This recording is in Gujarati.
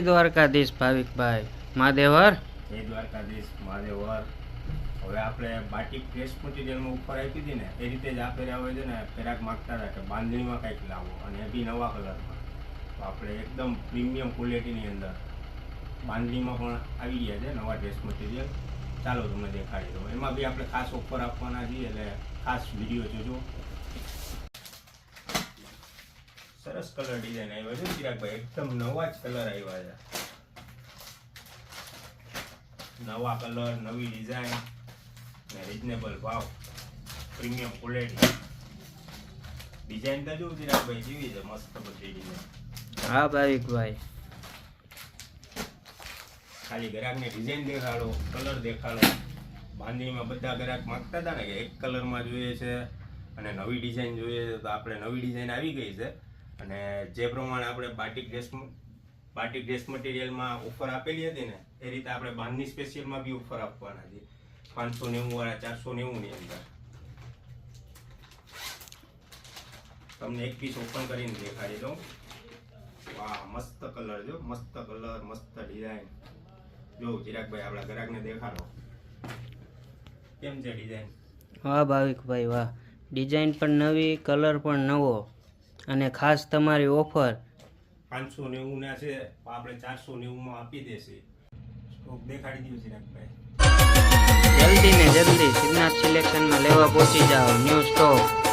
દ્વારકાધીશ ભાવિકભાઈ મહાદેવર. જય દ્વારકાધીશ મહાદેવર. હવે આપણે બાટિક ડ્રેસ મટીરિયલમાં ઉપર આપી હતી ને એ રીતે જ આ પહેર્યા હોય છે ને પહેરાક માગતા હતા કે બાંધણીમાં કંઈક લાવો અને એ બી નવા કલરમાં. તો આપણે એકદમ પ્રીમિયમ ક્વોલિટીની અંદર બાંધણીમાં પણ આવી ગયા છે નવા ડ્રેસ મટીરિયલ. ચાલો તમને દેખાડી દઉં. એમાં બી આપણે ખાસ ઓફર આપવાના છીએ એટલે ખાસ વિડીયો જોજો. સરસ કલર ડિઝાઇન આવ્યો છે ચિરાગભાઈ, એકદમ નવા જ કલર આવ્યા છે. નવા કલર, નવી ડિઝાઇન ને રીઝનેબલ ભાવ, પ્રીમિયમ ક્વોલિટી. ડિઝાઇન તો જોઉં ચિરાગભાઈ જેવી છે, મસ્ત બધી ડિઝાઇન. હા ભાવિકભાઈ, ખાલી ગ્રાહકને ડિઝાઇન દેખાડો, કલર દેખાડો. બાંધણીમાં બધા ગ્રાહક માંગતા હતા ને કે એક કલરમાં જોઈએ છે અને નવી ડિઝાઇન જોઈએ છે, તો આપણે નવી ડિઝાઇન આવી ગઈ છે. અને જે પ્રમાણે આપણે બાટિક ડ્રેસ મટીરિયલમાં ઓફર આપેલી હતી ને એ રીતે આપણે બાંધણી સ્પેશિયલમાં બી ઓફર આપવાના છે 590 વાળા 490 ની અંદર. તમને એક પીસ ઓપન કરીને દેખાડી દઉં. વાહ, મસ્ત કલર જો, મસ્ત કલર, મસ્ત ડિઝાઇન. જો ચિરાગભાઈ આપણા ગ્રાહકને દેખાડો કેમ છે ડિઝાઇન. વાહ ભાવિકભાઈ વાહ, ડિઝાઇન પણ નવી, કલર પણ નવો અને ખાસ તમારી ઓફર 590 ના છે, આપણે 490 માં આપી દેશે. સ્ટોક દેખાડી દીધું ચિરાગભાઈ. જલ્દી ને જલ્દી શ્રીનાથ સિલેક્શનમાં લેવા પહોંચી જાઓ ન્યૂ સ્ટોક.